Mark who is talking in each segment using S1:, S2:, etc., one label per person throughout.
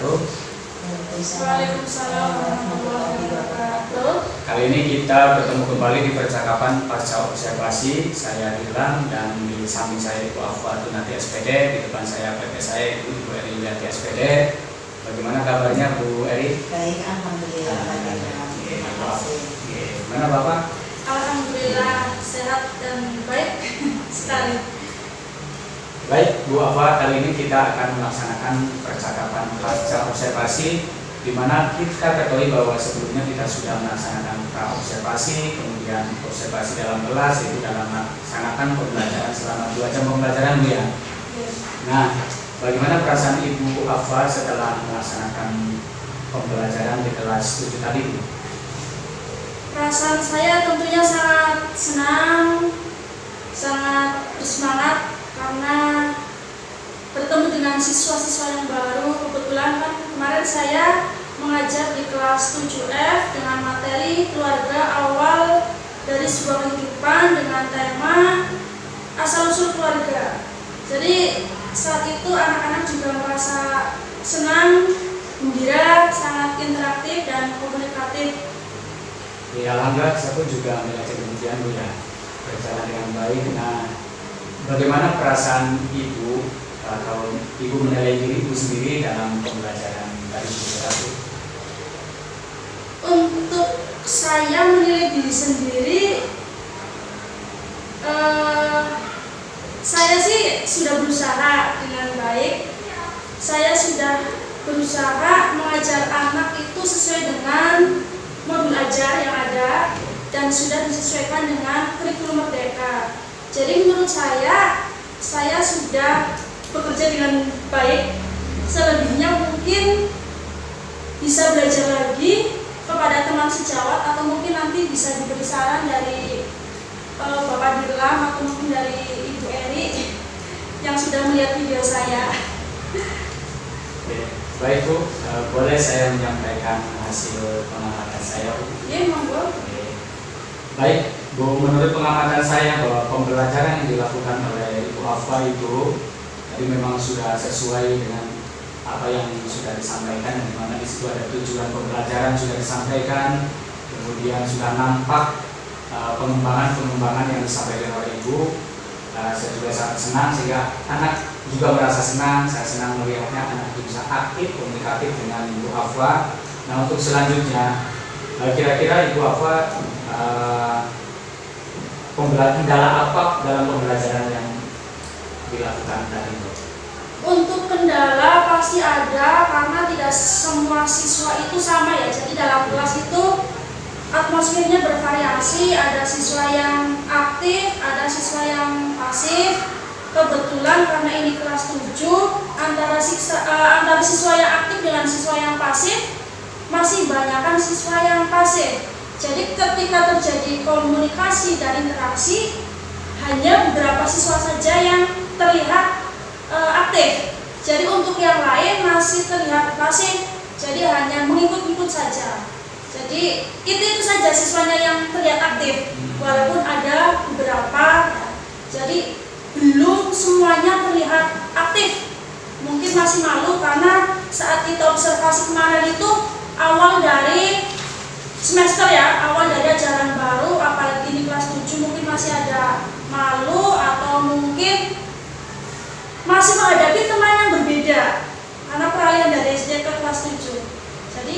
S1: wabarakatuh.
S2: Waalaikumsalam warahmatullahi wabarakatuh.
S1: Kali ini kita bertemu kembali di percakapan pasca observasi. Saya Dilan dan di samping saya Ibu Afwa Tunati SPD, di depan saya PP saya Ibu Eri Yuliati SPD. Bagaimana kabarnya Bu Eri?
S3: Baik, alhamdulillah. Terima kasih.
S1: Mana Bapak?
S2: Alhamdulillah sehat dan baik sekali.
S1: Baik, Bu Afwa, kali ini kita akan melaksanakan percakapan pasca observasi, di mana kita ketahui bahwa sebelumnya kita sudah melaksanakan pra-observasi, kemudian observasi dalam kelas, yaitu dalam melaksanakan pembelajaran selama 2 jam pembelajaran, Bu ya. Nah, bagaimana perasaan Ibu Afwa setelah melaksanakan pembelajaran di kelas 7 tadi, Bu?
S2: Perasaan saya tentunya sangat senang, sangat bersemangat karena bertemu dengan siswa-siswa yang baru. Kebetulan kan kemarin saya mengajar di kelas 7F dengan materi keluarga awal dari sebuah kehidupan dengan tema asal-usul keluarga. Jadi saat itu anak-anak juga merasa senang, gembira, sangat interaktif dan komunikatif.
S1: Ya, alhamdulillah, saya pun juga belajar demikian, Bu ya, berjalan dengan baik. Nah, bagaimana perasaan Ibu atau Ibu menilai diri Ibu sendiri dalam pembelajaran tadi, Bu?
S2: Untuk saya menilai diri sendiri, saya sih sudah berusaha dengan baik. Saya sudah berusaha mengajar anak itu sesuai dengan modul ajar yang ada dan sudah disesuaikan dengan kurikulum Merdeka. Jadi menurut saya sudah bekerja dengan baik. Selebihnya mungkin bisa belajar lagi kepada teman sejawat atau mungkin nanti bisa diberi saran dari Bapak Dirlam atau mungkin dari Ibu Eri yang sudah melihat video saya.
S1: Baik, Bu, boleh saya menyampaikan hasil pengamatan saya, Bu?
S2: Iya, monggo.
S1: Baik, Bu, menurut pengamatan saya bahwa pembelajaran yang dilakukan oleh Ibu Afwa itu tadi memang sudah sesuai dengan apa yang sudah disampaikan, di mana di situ ada tujuan pembelajaran sudah disampaikan, kemudian sudah nampak pengembangan yang disampaikan oleh Ibu. Saya juga sangat senang sehingga anak juga merasa senang. Saya senang melihatnya anak itu bisa aktif, komunikatif dengan Ibu Afwa. Nah, untuk selanjutnya, kira-kira Ibu Afwa kendala apa dalam pembelajaran yang dilakukan tadi, Bu?
S2: Untuk kendala pasti ada karena tidak semua siswa itu sama ya. Jadi dalam kelas itu atmosfernya bervariasi, ada siswa yang aktif, ada siswa yang pasif. Kebetulan karena ini kelas 7, antara siswa yang aktif dengan siswa yang pasif masih banyakkan siswa yang pasif. Jadi ketika terjadi komunikasi dan interaksi, hanya beberapa siswa saja yang terlihat aktif. Jadi untuk yang lain masih terlihat pasif, jadi hanya mengikut-ikut saja. Jadi itu saja siswanya yang terlihat aktif, walaupun ada beberapa ya. Jadi belum semuanya terlihat aktif. Mungkin masih malu karena saat kita observasi kemarin itu awal dari semester ya, awal dari ajaran baru, apalagi di kelas 7 mungkin masih ada malu atau mungkin masih menghadapi teman yang berbeda karena peralihan dari SD ke kelas 7. Jadi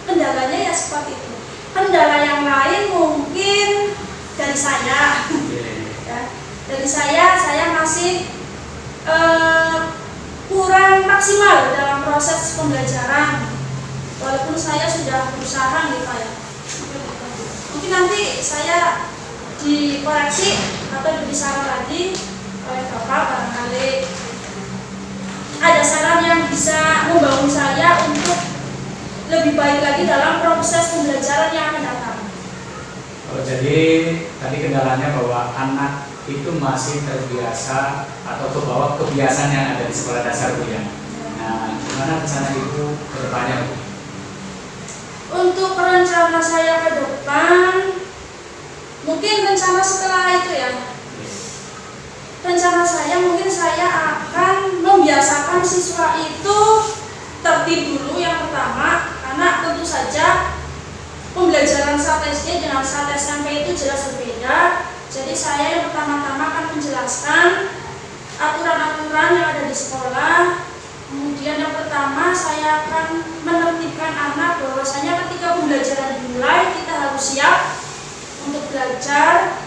S2: kendalanya ya seperti itu. Kendala yang lain mungkin dari saya. Ya, dari saya masih kurang maksimal dalam proses pembelajaran. Walaupun saya sudah berusaha gitu ya. Mungkin nanti saya dikoreksi atau diberi saran lagi oleh Bapak, barangkali ada saran yang bisa membangun saya untuk lebih baik lagi dalam proses pembelajaran yang akan datang.
S1: Oh, jadi tadi kendalanya bahwa anak itu masih terbiasa atau kebawa kebiasaan yang ada di sekolah dasar, Bu ya. Nah, gimana rencana Ibu ke depannya, Bu?
S2: Untuk rencana saya ke depan, mungkin rencana setelah itu ya. Rencana saya mungkin saya akan membiasakan siswa itu tertib dulu pembelajaran saat SD dengan saat SMP itu jelas berbeda. Jadi saya yang pertama-tama akan menjelaskan aturan-aturan yang ada di sekolah. Kemudian yang pertama saya akan menertibkan anak bahwasanya ketika pembelajaran dimulai kita harus siap untuk belajar.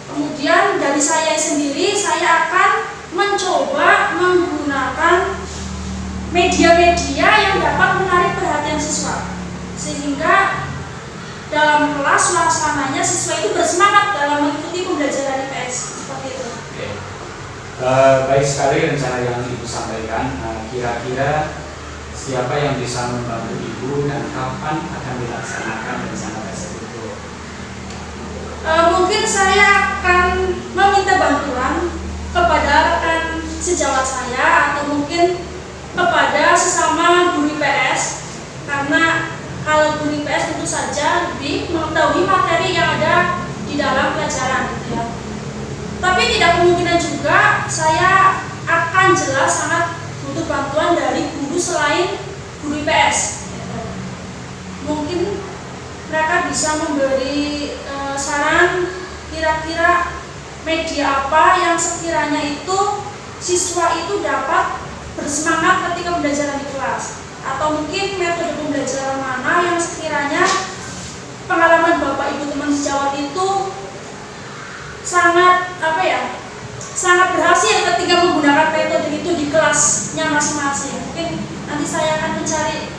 S2: Kemudian dari saya sendiri saya akan mencoba menggunakan media-media yang dapat menarik perhatian siswa, sehingga dalam kelas suasananya siswa itu bersemangat dalam mengikuti pembelajaran IPS seperti itu.
S1: Oke. Baik sekali rencana yang Ibu sampaikan. Kira-kira siapa yang bisa membantu Ibu dan kapan akan dilaksanakan rencana tersebut?
S2: Mungkin saya akan meminta bantuan kepada rekan sejawat saya atau mungkin kepada sesama guru IPS, karena kalau guru IPS tentu saja lebih mengetahui materi yang ada di dalam pelajaran gitu ya. Tapi tidak kemungkinan juga saya akan jelas sangat butuh bantuan dari guru selain guru IPS. Mungkin mereka bisa memberi saran kira-kira media apa yang sekiranya itu siswa itu dapat bersemangat ketika pembelajaran di kelas, atau mungkin metode pembelajaran mana yang sekiranya pengalaman Bapak Ibu teman sejawat itu sangat sangat berhasil ketika menggunakan metode itu di kelasnya masing-masing. Mungkin nanti saya akan mencari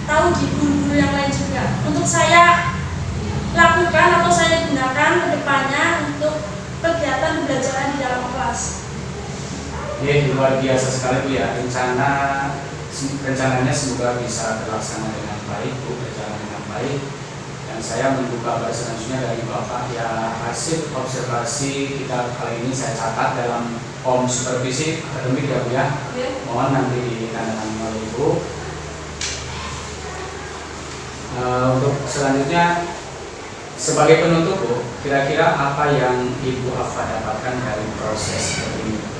S2: tahu di guru-guru yang lain juga untuk saya lakukan atau saya gunakan ke depannya untuk kegiatan pembelajaran di dalam kelas.
S1: Luar biasa sekali Bu ya, rencananya semoga bisa terlaksana dengan baik Bu, berjalan dengan baik. Dan saya menunggu kabar selanjutnya dari Bapak ya. Hasil observasi kita kali ini saya catat dalam form supervisi akademik ya Bu ya. Mohon nanti ditandatangani oleh Ibu. Untuk selanjutnya sebagai penutup Bu, kira-kira apa yang Ibu Afa dapatkan dari proses ini?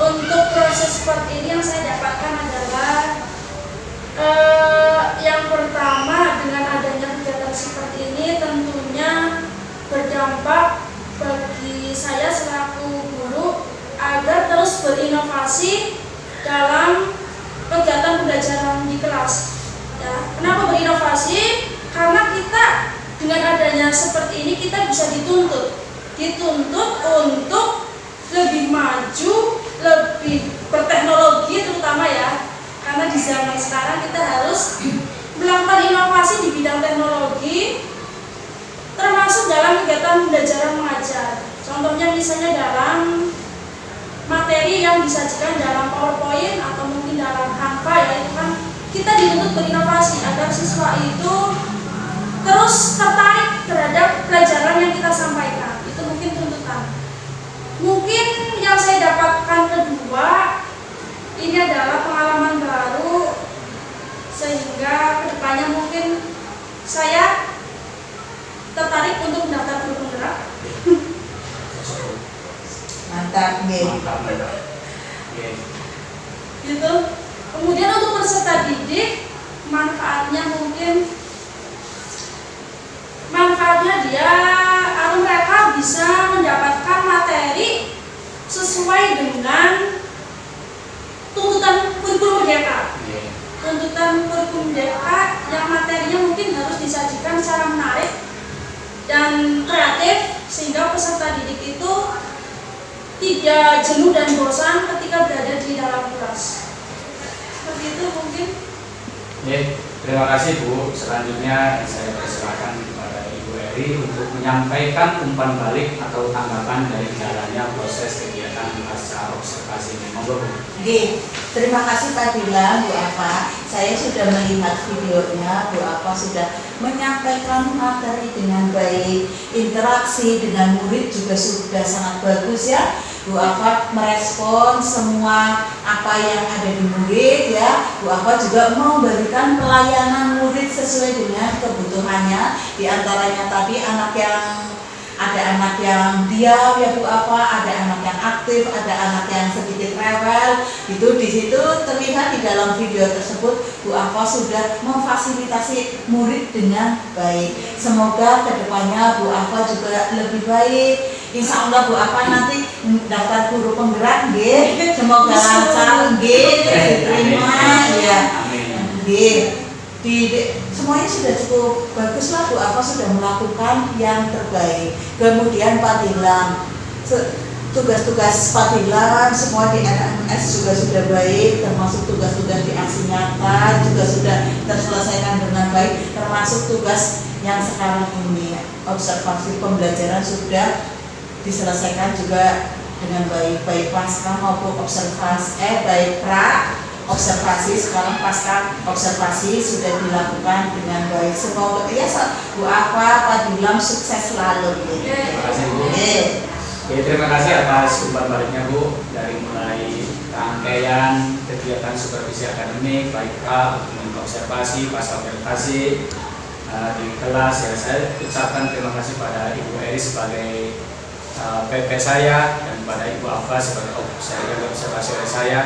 S2: Untuk proses seperti ini yang saya dapatkan adalah yang pertama, dengan adanya kegiatan seperti ini tentunya berdampak bagi saya selaku guru agar terus berinovasi dalam kegiatan pembelajaran di kelas. Ya, kenapa berinovasi? Karena kita dengan adanya seperti ini kita bisa dituntut untuk lebih maju, lebih berteknologi terutama ya, karena di zaman sekarang kita harus melakukan inovasi di bidang teknologi, termasuk dalam kegiatan pembelajaran mengajar. Contohnya misalnya dalam materi yang disajikan dalam PowerPoint atau mungkin dalam Canva ya, itu kan kita dituntut berinovasi agar siswa itu terus tertarik terhadap pelajaran yang kita sampaikan. Itu mungkin tuntutan. Mungkin yang saya dapatkan kedua, ini adalah pengalaman baru, sehingga kedepannya mungkin saya tertarik untuk mendaftar guru penggerak.
S3: Mantap,
S1: Mantap.
S2: Gitu. Kemudian untuk peserta didik, manfaatnya dia atau mereka bisa mendapatkan materi sesuai dengan tuntutan kurikulum merdeka. Tuntutan kurikulum merdeka yang materinya mungkin harus disajikan secara menarik dan kreatif, sehingga peserta didik itu tidak jenuh dan bosan ketika berada di dalam kelas. Seperti itu mungkin.
S1: Terima kasih Bu. Selanjutnya saya persilakan kepada Ibu Eri untuk menyampaikan umpan balik atau tanggapan dari jalannya proses kegiatan pasca observasi ini. Monggo Bu.
S3: Terima kasih Pak Dila, Bu Afa. Saya sudah melihat videonya, Bu Afa sudah menyampaikan materi dengan baik, interaksi dengan murid juga sudah sangat bagus ya. Bu Afa merespon semua apa yang ada di murid ya. Bu Afa juga memberikan pelayanan murid sesuai dengan kebutuhannya. Di antaranya tadi ada anak yang diam ya Bu Afa, ada anak yang aktif, ada anak yang sedikit rewel. Itu di situ terlihat di dalam video tersebut Bu Afa sudah memfasilitasi murid dengan baik. Semoga kedepannya Bu Afa juga lebih baik. Insya Allah Bu Afa nanti daftar guru penggerak nggih. Semoga lancar nggih, diterima ya. Nggih. Semuanya sudah cukup bagus lah Bu Afa sudah melakukan yang terbaik. Kemudian Fadilam, tugas-tugas Fadilam semua di NMS juga sudah baik, termasuk tugas-tugas di aksi nyata juga sudah terselesaikan dengan baik, termasuk tugas yang sekarang ini observasi pembelajaran sudah diselesaikan juga dengan baik, baik pasca maupun observasi baik observasi, sekarang pasca observasi sudah dilakukan dengan baik. Semoga ya Bu Afa, Fadilam sukses selalu.
S1: Terima kasih Bu. Terima kasih atas umpan baliknya Bu, dari mulai rangkaian kegiatan supervisi akademik baik observasi, pasca observasi di kelas ya. Saya ucapkan terima kasih pada Ibu Eri sebagai PP saya dan pada Ibu Afa sebagai observasi oleh saya.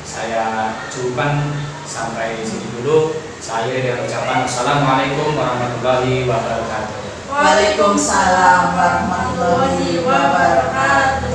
S1: Saya cukupkan sampai sini dulu. Saya dengan ucapan Assalamualaikum warahmatullahi wabarakatuh.
S3: Waalaikumsalam warahmatullahi wabarakatuh.